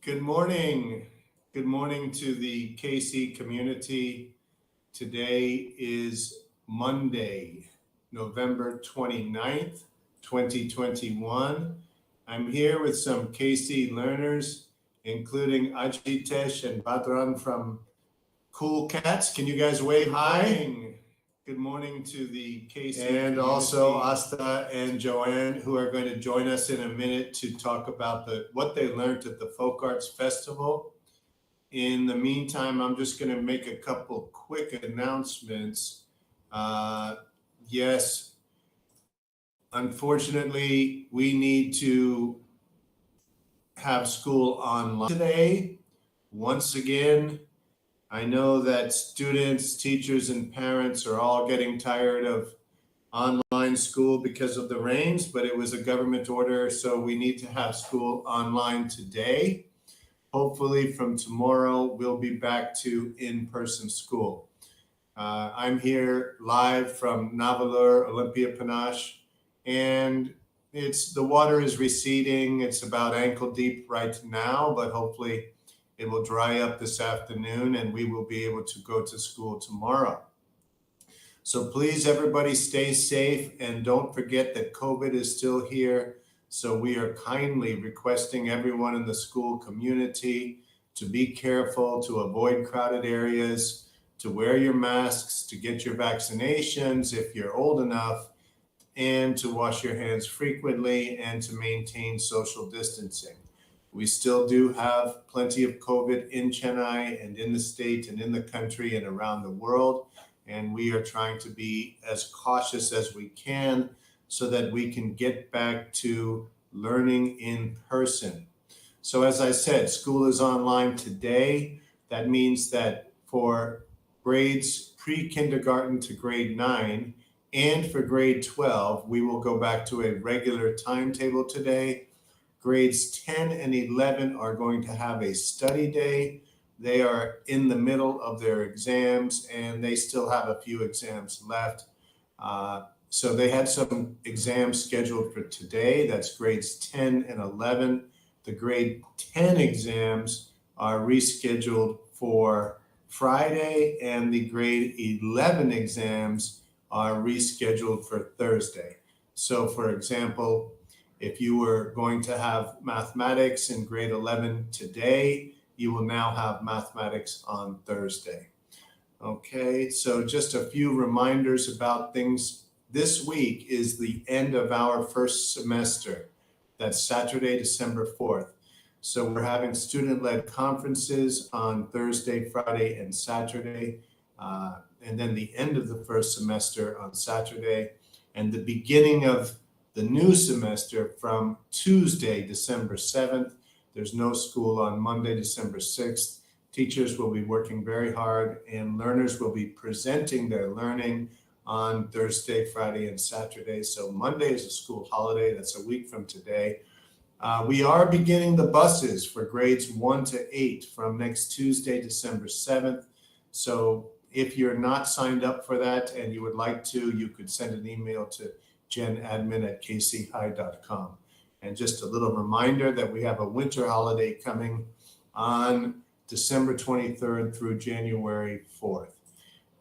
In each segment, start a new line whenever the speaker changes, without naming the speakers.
Good morning. Good morning to the KC community. Today is Monday, November 29th, 2021. I'm here with some KC learners, including Ajitesh and Badran from Cool Cats. Can you guys wave hi? Good morning to the KC and community. Also Asta and Joanne, who are going to join us in a minute to talk about what they learned at the Folk Arts Festival. In the meantime, I'm just going to make a couple quick announcements. Yes, unfortunately, we need to have school online today. Once again, I know that students, teachers, and parents are all getting tired of online school because of the rains, but it was a government order, so we need to have school online today. Hopefully from tomorrow, we'll be back to in-person school. I'm here live from Navalur, Olympia Panache, and the water is receding. It's about ankle deep right now, but hopefully it will dry up this afternoon and we will be able to go to school tomorrow. So please, everybody, stay safe and don't forget that COVID is still here. So we are kindly requesting everyone in the school community to be careful, to avoid crowded areas, to wear your masks, to get your vaccinations if you're old enough, and to wash your hands frequently and to maintain social distancing. We still do have plenty of COVID in Chennai and in the state and in the country and around the world. And we are trying to be as cautious as we can so that we can get back to learning in person. So as I said, school is online today. That means that for grades pre-kindergarten to grade 9 and for grade 12, we will go back to a regular timetable today. Grades 10 and 11 are going to have a study day. They are in the middle of their exams and they still have a few exams left. So they had some exams scheduled for today. That's grades 10 and 11. The grade 10 exams are rescheduled for Friday and the grade 11 exams are rescheduled for Thursday. So for example, if you were going to have mathematics in grade 11 today, you will now have mathematics on Thursday. Okay, so just a few reminders about things. This week is the end of our first semester. That's Saturday, December 4th. So we're having student-led conferences on Thursday, Friday, and Saturday, and then the end of the first semester on Saturday, and the beginning of the new semester from Tuesday, December 7th. There's no school on Monday, December 6th. Teachers will be working very hard and learners will be presenting their learning on Thursday, Friday, and Saturday. So Monday is a school holiday. That's a week from today. We are beginning the buses for grades 1 to 8 from next Tuesday, December 7th. So if you're not signed up for that and you would like to, you could send an email to genadmin@kchigh.com. And just a little reminder that we have a winter holiday coming on December 23rd through January 4th.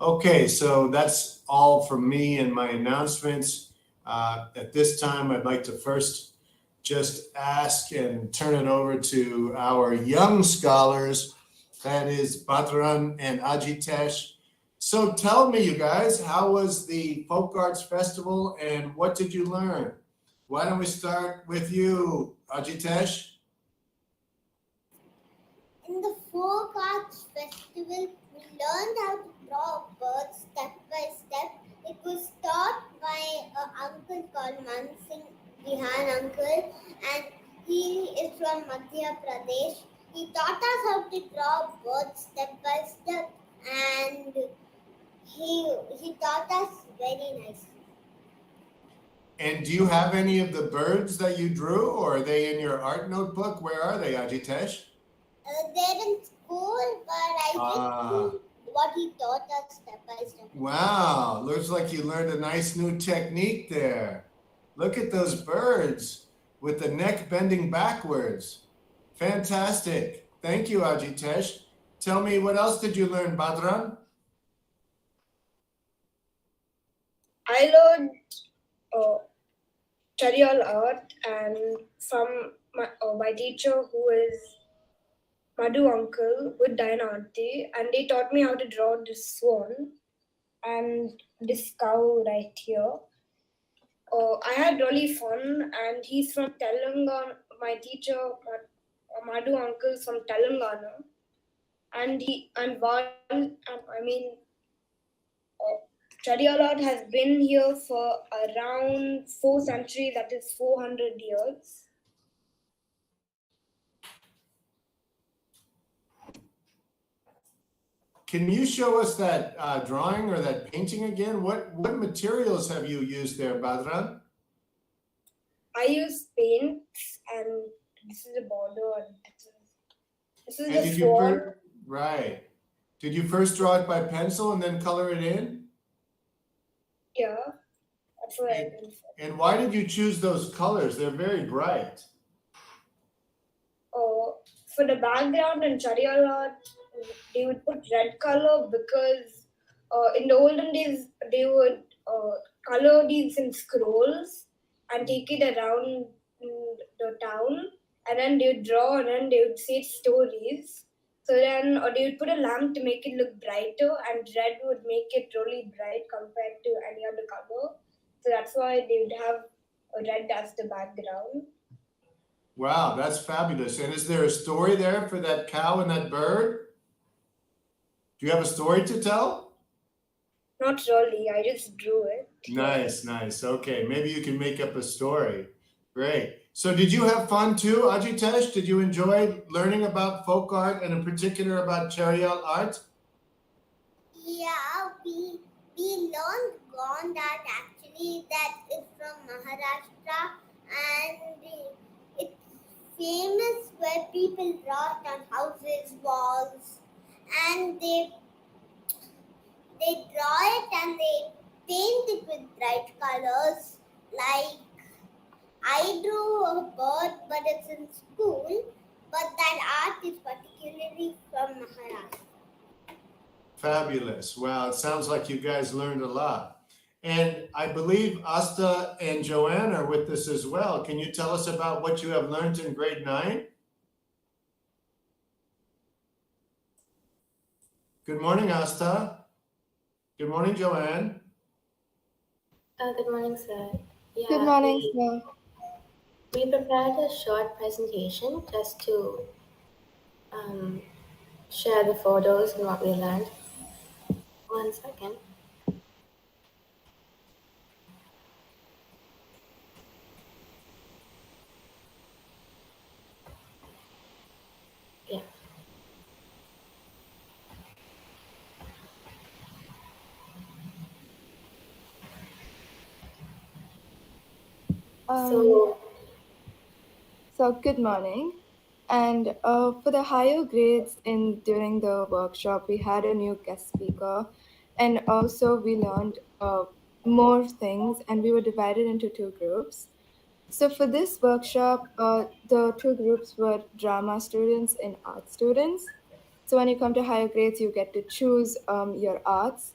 Okay, so that's all from me and my announcements. At this time, I'd like to first just ask and turn it over to our young scholars, that is Badran and Ajitesh. So tell me, you guys, how was the Folk Arts Festival and what did you learn? Why don't we start with you, Ajitesh?
In the Folk Arts Festival, we learned how to draw birds step by step. It was taught by an uncle called Mansingh Vihan uncle, and he is from Madhya Pradesh. He taught us how to draw birds step by step, and he taught us very nicely.
And do you have any of the birds that you drew, or are they in your art notebook? Where are they, Ajitesh?
They're in school, but I think what he taught us step by step.
Wow, looks like you learned a nice new technique there. Look at those birds with the neck bending backwards. Fantastic. Thank you, Ajitesh. Tell me, what else did you learn, Badran?
I learned uh, Charial art and from my teacher who is Madhu uncle with Diana auntie, and they taught me how to draw this swan and this cow right here. I had really fun, and he's from Telangana. My teacher, Madhu uncle, is from Telangana, and I mean, Chadialat has been here for around 4 centuries. That is 400 years.
Can you show us that drawing or that painting again? What materials have you used there, Badran?
I use paints, and this is the border, and this is
And
the
did you
swan.
right? Did you first draw it by pencil and then color it in?
Yeah, that's what I did.
And why did you choose those colors? They're very bright.
For the background in Chadialat, they would put red color because in the olden days they would color these in scrolls and take it around the town, and then they would draw, and then they would say stories. So then they would put a lamp to make it look brighter, and red would make it really bright compared to any other color. So that's why they would have red as the background.
Wow, that's fabulous. And is there a story there for that cow and that bird? Do you have a story to tell?
Not really, I just drew it.
Nice, nice. Okay, maybe you can make up a story. Great. So did you have fun too, Ajitesh? Did you enjoy learning about folk art and in particular about Charial art?
Yeah, we learned gone that actually that is from Maharashtra, and it's famous where people draw it on houses, walls, and they draw it and they paint it with bright colors. Like I drew a bird, but it's in school. But that art is particularly from Maharashtra.
Fabulous. Wow, it sounds like you guys learned a lot. And I believe Asta and Joanne are with us as well. Can you tell us about what you have learned in grade 9? Good morning, Asta. Good morning, Joanne.
Good morning, sir. Yeah,
Good morning, sir.
we prepared a short presentation just to share the photos and what we learned. 1 second. Yeah. So,
So good morning. And for the higher grades during the workshop, we had a new guest speaker, and also we learned more things, and we were divided into two groups. So for this workshop, the two groups were drama students and art students. So when you come to higher grades, you get to choose your arts.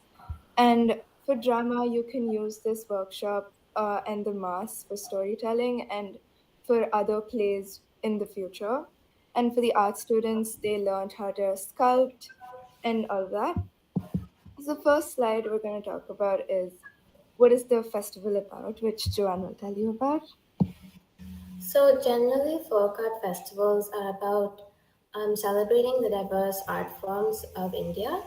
And for drama, you can use this workshop and the mass for storytelling and for other plays in the future. And for the art students, they learned how to sculpt and all that. So the first slide we're going to talk about is what is the festival about, which Joanne will tell you about.
so generally, folk art festivals are about celebrating the diverse art forms of India,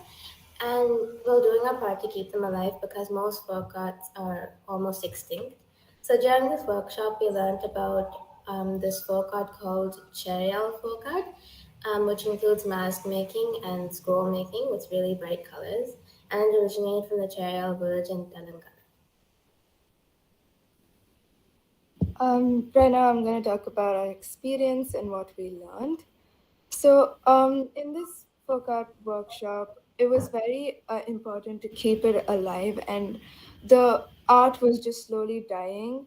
and we're doing our part to keep them alive because most folk arts are almost extinct. So during this workshop, we learned about this folk art called Cherial folk art, which includes mask making and scroll making with really bright colors, and it originated from the Cherial village in Telangana.
Right now, I'm going to talk about our experience and what we learned. So, in this folk art workshop, it was very important to keep it alive, and the art was just slowly dying.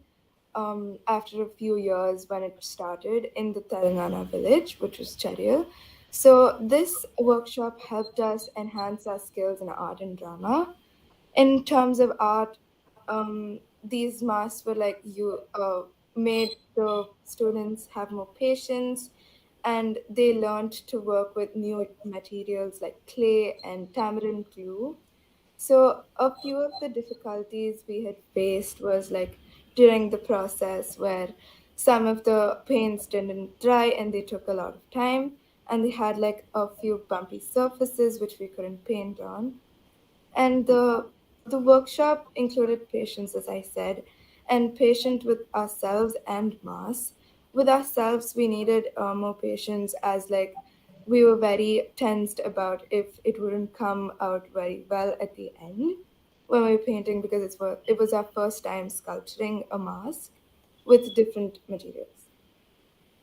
after a few years when it started in the Telangana village, which was Cheril. So this workshop helped us enhance our skills in art and drama. In terms of art, these masks were like you made the students have more patience, and they learned to work with new materials like clay and tamarind glue. So a few of the difficulties we had faced was like during the process where some of the paints didn't dry and they took a lot of time, and they had like a few bumpy surfaces which we couldn't paint on. And the workshop included patience, as I said, and patient with ourselves and mass. With ourselves, we needed more patience, as like we were very tensed about if it wouldn't come out very well at the end when we were painting, because it was our first time sculpturing a mask with different materials.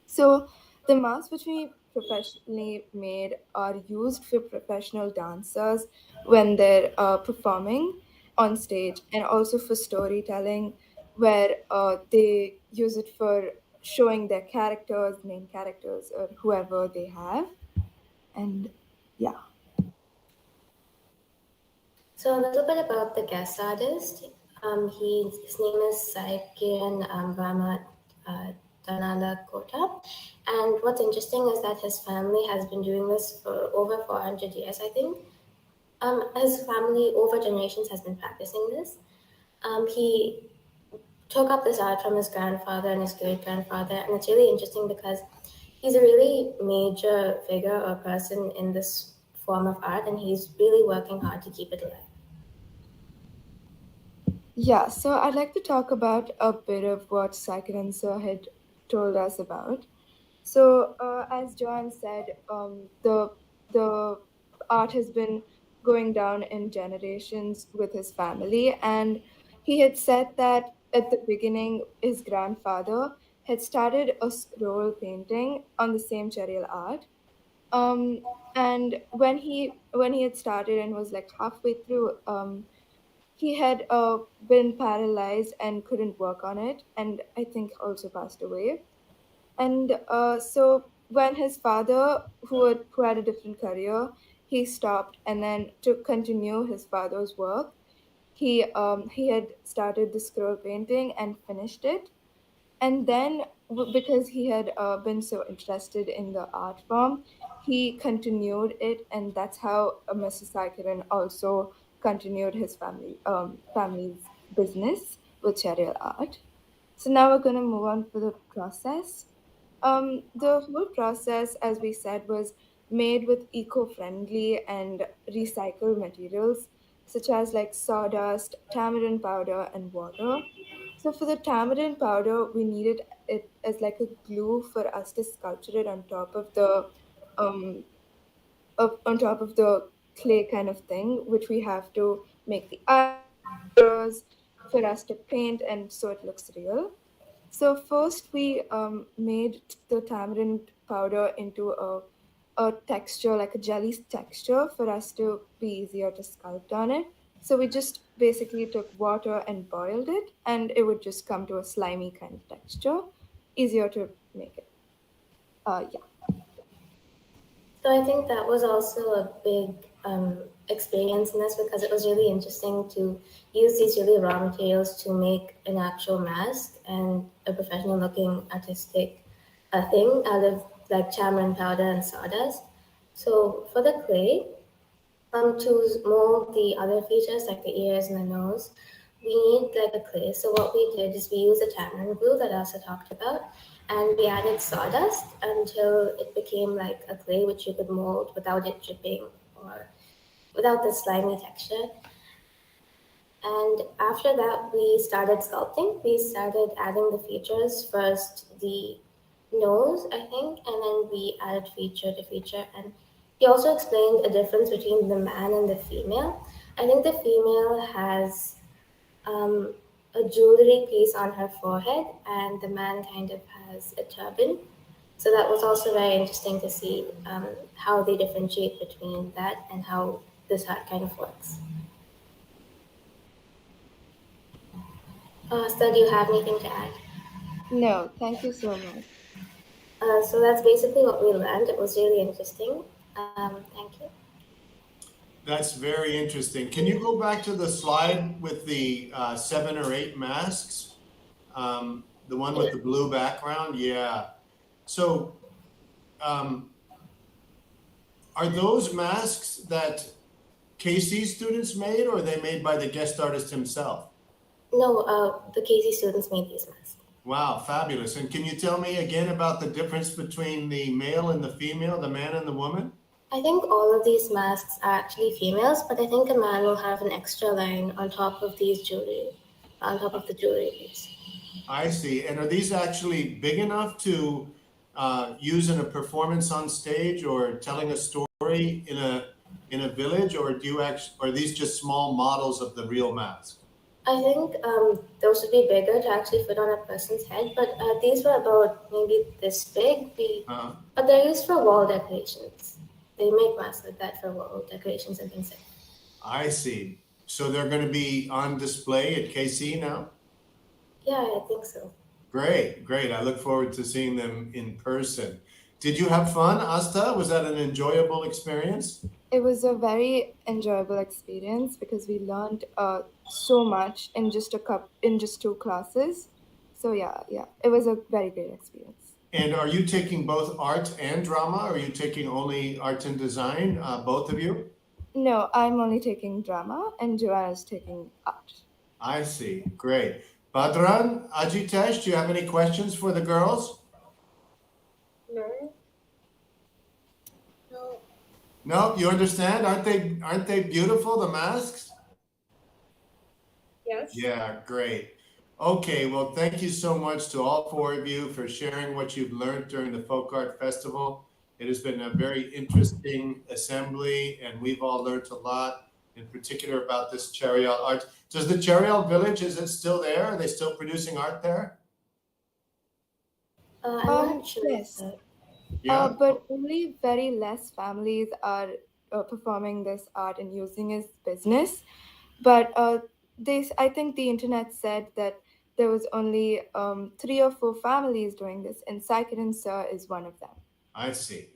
So the masks which we professionally made are used for professional dancers when they're performing on stage, and also for storytelling, where they use it for showing their characters, main characters, or whoever they have. And yeah.
So a little bit about the guest artist. His name is Sai Kiran Rama uh, Danala Kota. And what's interesting is that his family has been doing this for over 400 years, I think. His family, over generations, has been practicing this. He took up this art from his grandfather and his great grandfather, and it's really interesting because he's a really major figure or person in this form of art, and he's really working hard to keep it alive.
Yeah, so I'd like to talk about a bit of what Sakiran sir had told us about. So, as Joanne said, the art has been going down in generations with his family, and he had said that at the beginning, his grandfather had started a scroll painting on the same Cherial art. And when he had started and was like halfway through, he had been paralyzed and couldn't work on it, and I think also passed away. And so when his father, who had a different career, he stopped, and then to continue his father's work, he had started the scroll painting and finished it. And then because he had been so interested in the art form, he continued it, and that's how Mr. Sakiran also continued his family's business with Charial art. So now we're going to move on for the process. The whole process, as we said, was made with eco-friendly and recycled materials, such as like sawdust, tamarind powder, and water. So for the tamarind powder, we needed it as like a glue for us to sculpture it um, on top of the clay kind of thing, which we have to make the eyebrows for us to paint, and so it looks real. So first we made the tamarind powder into a texture, like a jelly texture, for us to be easier to sculpt on it. So we just basically took water and boiled it, and it would just come to a slimy kind of texture, easier to make it. Yeah.
So I think that was also a big experience in this because it was really interesting to use these really raw materials to make an actual mask and a professional looking artistic thing out of like tamarind powder and sawdust. So for the clay, to mold the other features like the ears and the nose, we need like a clay. So what we did is we used the tamarind glue that I also talked about, and we added sawdust until it became like a clay which you could mold without it dripping or without the slimy texture. And after that, we started sculpting. We started adding the features. First, the nose, I think, and then we added feature to feature. And he also explained a difference between the man and the female. I think the female has um, a jewelry piece on her forehead, and the man kind of has a turban. So that was also very interesting to see how they differentiate between that and how this art kind of works. So do you have anything to add?
No, thank you so much.
So that's basically what we learned. It was really interesting. Thank you.
That's very interesting. Can you go back to the slide with the 7 or 8 masks? The one with the blue background? Yeah. So, are those masks that KC students made, or are they made by the guest artist himself?
No, the KC students made these masks.
Wow, fabulous. And can you tell me again about the difference between the male and the female, the man and the woman?
I think all of these masks are actually females, but I think a man will have an extra line on top of these jewelry, on top of the jewelry piece.
I see. And are these actually big enough to use in a performance on stage or telling a story in a village, or are these just small models of the real mask?
I think those would be bigger to actually fit on a person's head, but these were about maybe this big. But they're used for wall decorations. They make masks like that for wall decorations and things like that.
I see. So they're going to be on display at KC now?
Yeah, I think so.
Great, great. I look forward to seeing them in person. Did you have fun, Asta? Was that an enjoyable experience?
It was a very enjoyable experience because we learned so much in just 2 classes. So yeah, it was a very great experience.
And are you taking both art and drama? Or are you taking only art and design, both of you?
No, I'm only taking drama and Joanna is taking art.
I see. Great. Badran, Ajitesh, do you have any questions for the girls?
No.
No.
No, you understand? Aren't they beautiful, the masks?
Yes.
Yeah, great. Okay, well, thank you so much to all 4 of you for sharing what you've learned during the Folk Art Festival. It has been a very interesting assembly, and we've all learned a lot, in particular about this Charial art. Does the Charial village, is it still there? Are they still producing art there?
I'm not sure.
Yes.
Yeah.
But only very less families are performing this art and using it as business. But I think the internet said that there was only 3 or 4 families doing this, and Saikiran Sir is one of them.
I see.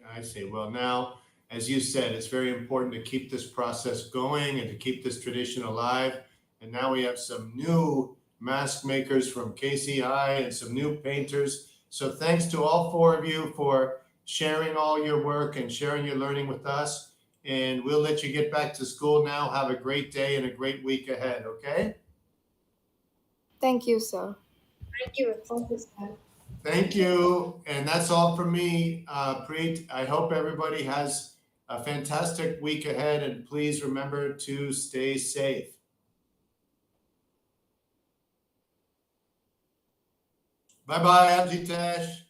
Well, now, as you said, it's very important to keep this process going and to keep this tradition alive. And now we have some new mask makers from KCI and some new painters. So thanks to all 4 of you for sharing all your work and sharing your learning with us. And we'll let you get back to school now. Have a great day and a great week ahead, okay?
Thank you, sir.
Thank you.
Thank you, sir.
Thank you. And that's all from me, Preet. I hope everybody has a fantastic week ahead, and please remember to stay safe. Bye-bye, Ajitesh.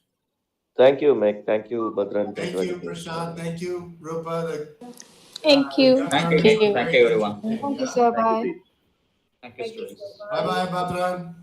Thank you, Meg. Thank you, Badran.
Thank you, Prashant. Thank you, Rupa.
Thank you.
Thank you. Thank you, everyone.
Thank you, sir. Bye.
Thank you, students.
Bye-bye, Badran.